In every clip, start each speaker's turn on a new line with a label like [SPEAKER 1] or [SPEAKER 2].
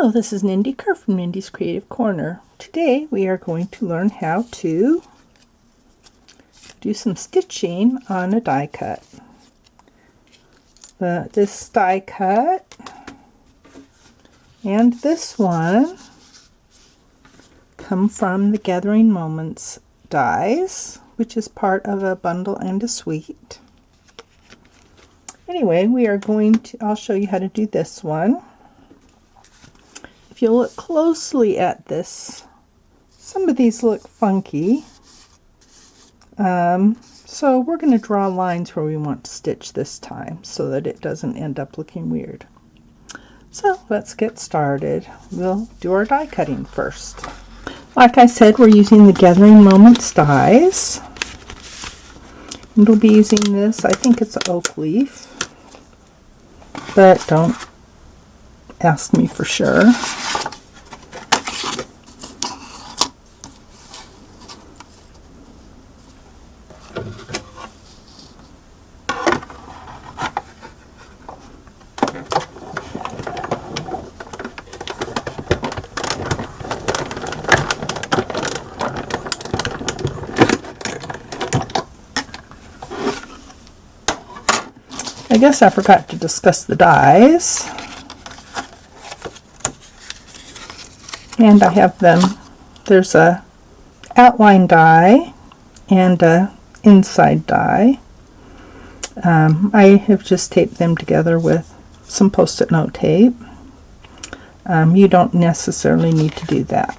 [SPEAKER 1] Hello, this is Nindy Kerr from Nindy's Creative Corner. Today we are going to learn how to do some stitching on a die cut. This die cut and this one come from the Gathering Moments dies, which is part of a bundle and a suite. Anyway, I'll show you how to do this one. If you look closely at this, some of these look funky. So we're going to draw lines where we want to stitch this time so that it doesn't end up looking weird. So let's get started. We'll do our die cutting first. Like I said, we're using the Gathering Moments dies. And we'll be using this, I think it's an oak leaf, but don't ask me for sure. I guess I forgot to discuss the dies. And I have them. There's a outline die and a inside die. I have just taped them together with some post-it note tape. You don't necessarily need to do that.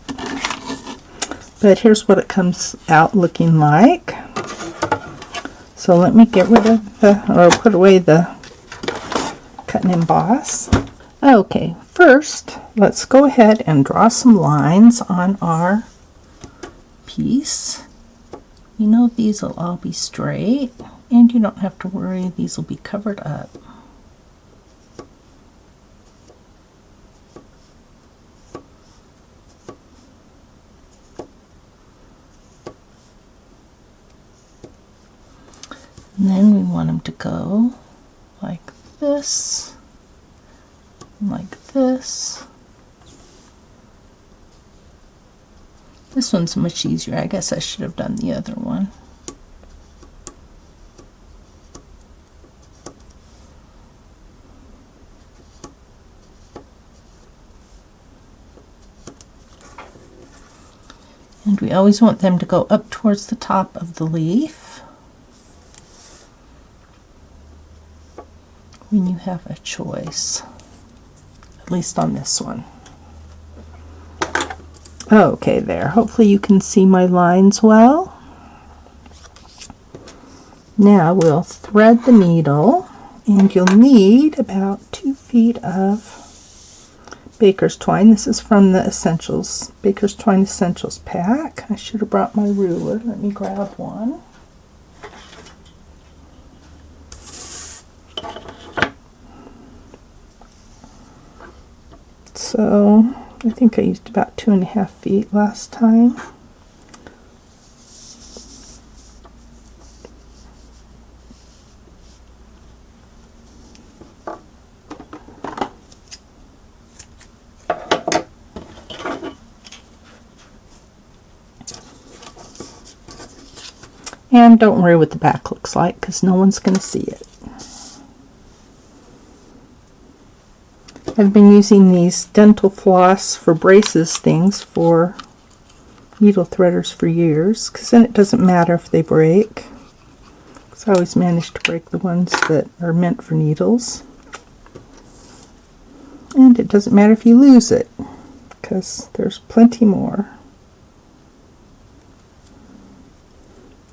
[SPEAKER 1] But here's what it comes out looking like. So let me get rid of put away the cut and emboss. Okay, first let's go ahead and draw some lines on our piece. You know these will all be straight, and you don't have to worry, these will be covered up. And then we want them to go like this, like this. This one's much easier. I guess I should have done the other one. And we always want them to go up towards the top of the leaf when you have a choice, at least on this one. Okay, there. Hopefully you can see my lines well. Now we'll thread the needle, and you'll need about 2 feet of baker's twine. This is from the Essentials, Baker's Twine Essentials pack. I should have brought my ruler. Let me grab one. So I think I used about 2.5 feet last time. And don't worry what the back looks like, because no one's going to see it. I've been using these dental floss for braces things for needle threaders for years, because then it doesn't matter if they break. Because I always manage to break the ones that are meant for needles. And it doesn't matter if you lose it, because there's plenty more.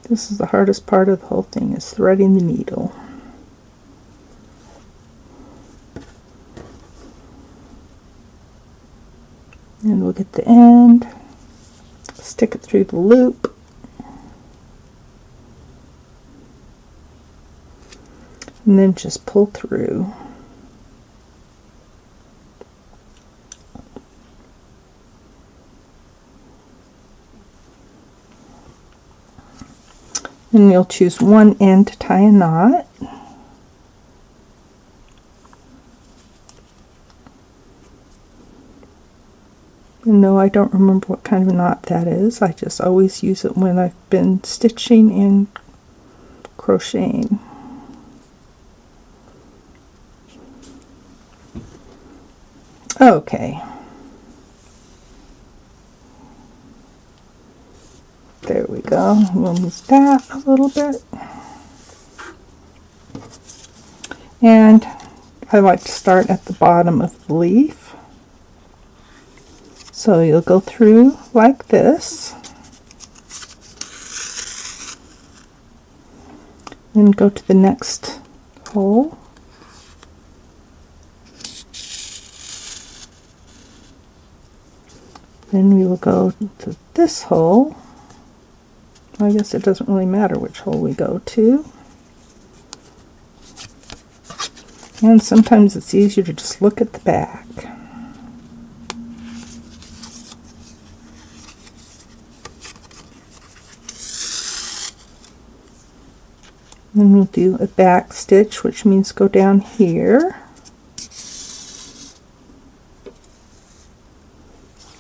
[SPEAKER 1] This is the hardest part of the whole thing, is threading the needle. And we'll get the end, stick it through the loop, and then just pull through. And you'll choose one end to tie a knot. No, I don't remember what kind of knot that is. I just always use it when I've been stitching and crocheting. Okay. There we go. We'll move that a little bit. And I like to start at the bottom of the leaf. So you'll go through like this. And go to the next hole. Then we will go to this hole. I guess it doesn't really matter which hole we go to. And sometimes it's easier to just look at the back. Then we'll do a back stitch, which means go down here.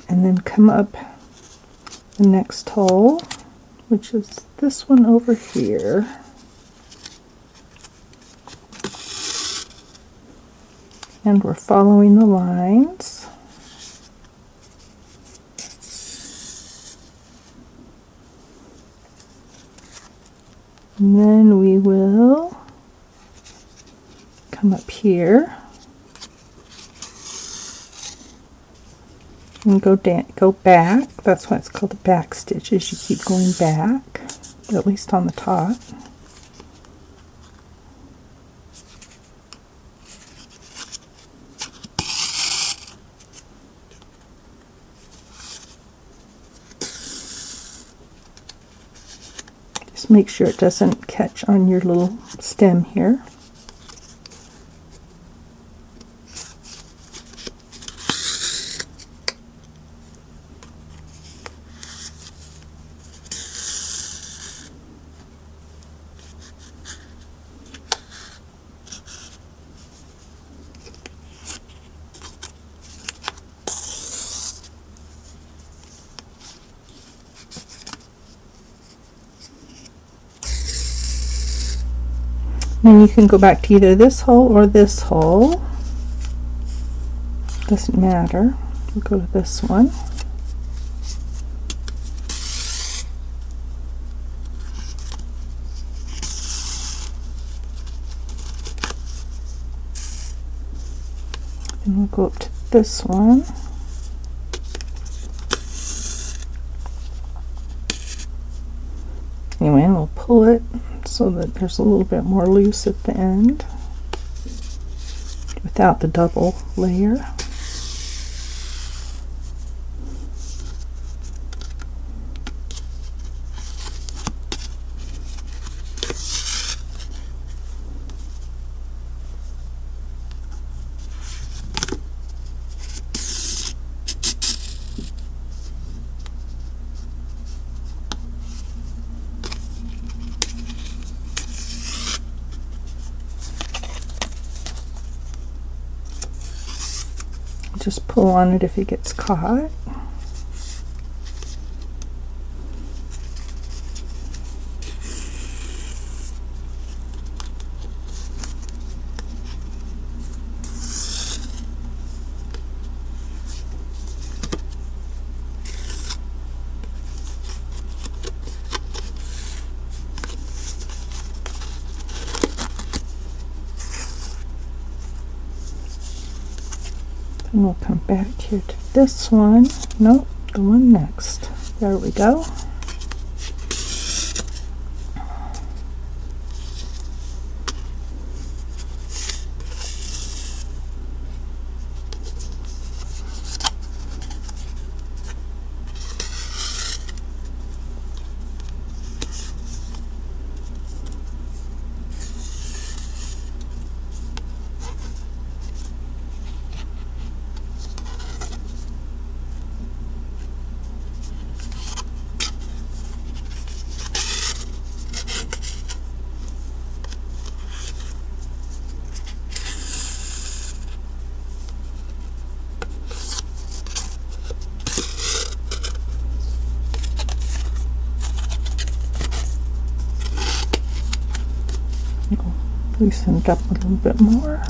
[SPEAKER 1] And then come up the next hole, which is this one over here. And we're following the lines. And then we will come up here and go back. That's why it's called a back stitch, is you keep going back, at least on the top. Just make sure it doesn't catch on your little stem here. Then you can go back to either this hole or this hole. Doesn't matter. We'll go to this one. Then we'll go up to this one. Anyway, and we'll pull it so that there's a little bit more loose at the end without the double layer. Just pull on it if it gets caught. And we'll come back here to this one. Nope, the one next. There we go. Loosen it up a little bit more.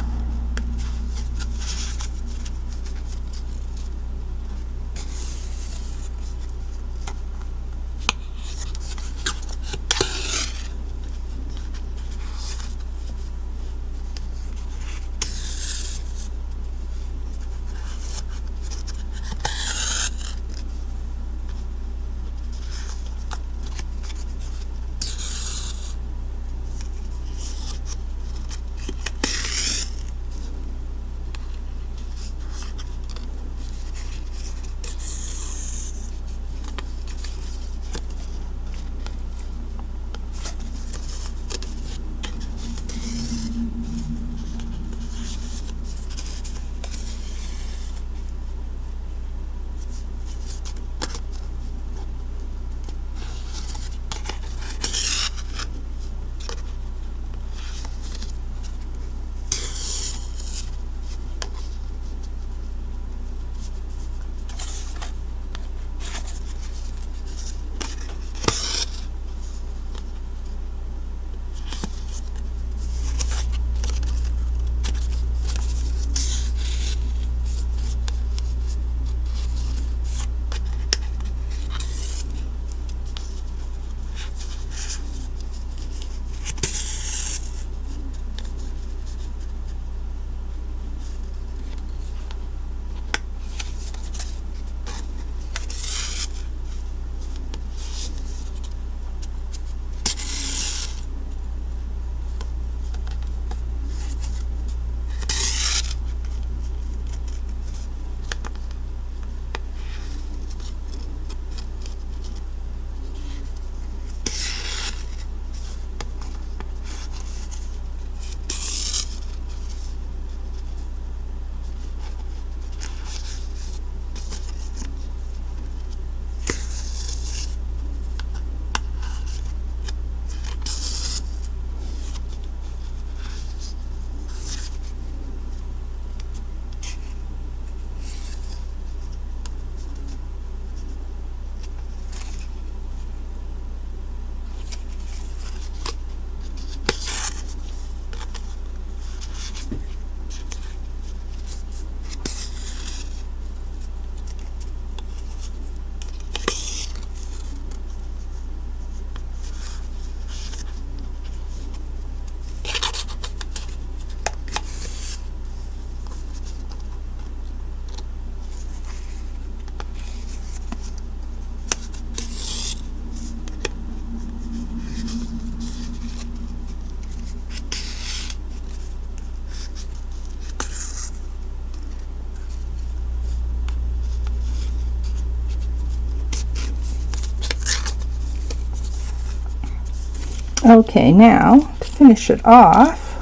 [SPEAKER 1] Okay, now to finish it off,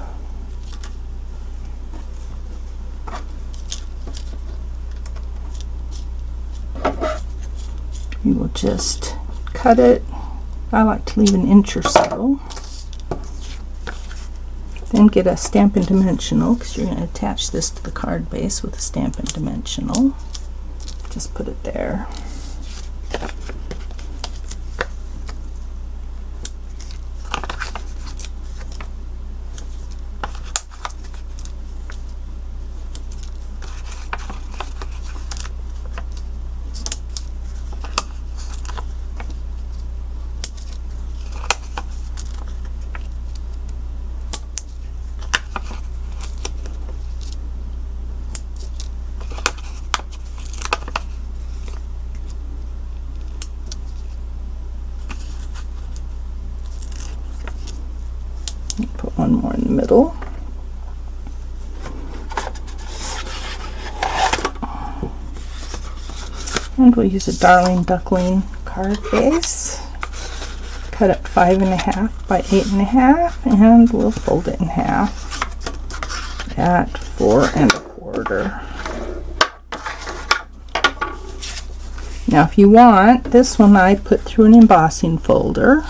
[SPEAKER 1] you will just cut it. I like to leave an inch or so. Then get a Stampin' Dimensional, because you're going to attach this to the card base with a Stampin' Dimensional. Just put it there. Put one more in the middle. And we'll use a Darling Duckling card base. Cut it 5.5 by 8.5, and we'll fold it in half at 4.25. Now if you want, this one I put through an embossing folder.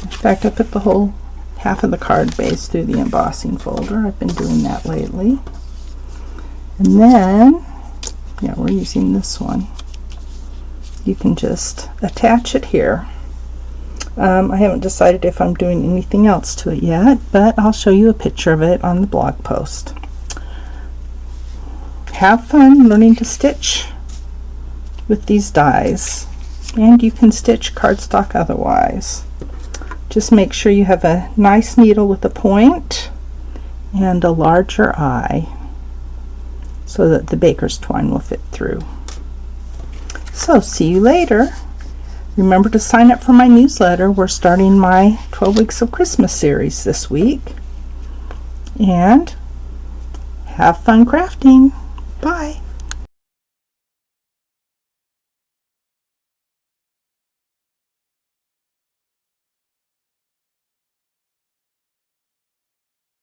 [SPEAKER 1] In fact, I put the whole half of the card base through the embossing folder. I've been doing that lately. And then, yeah, we're using this one. You can just attach it here. I haven't decided if I'm doing anything else to it yet, but I'll show you a picture of it on the blog post. Have fun learning to stitch with these dies, and you can stitch cardstock otherwise. Just make sure you have a nice needle with a point and a larger eye so that the baker's twine will fit through. So see you later. Remember to sign up for my newsletter. We're starting my 12 Weeks of Christmas series this week. And have fun crafting. Bye.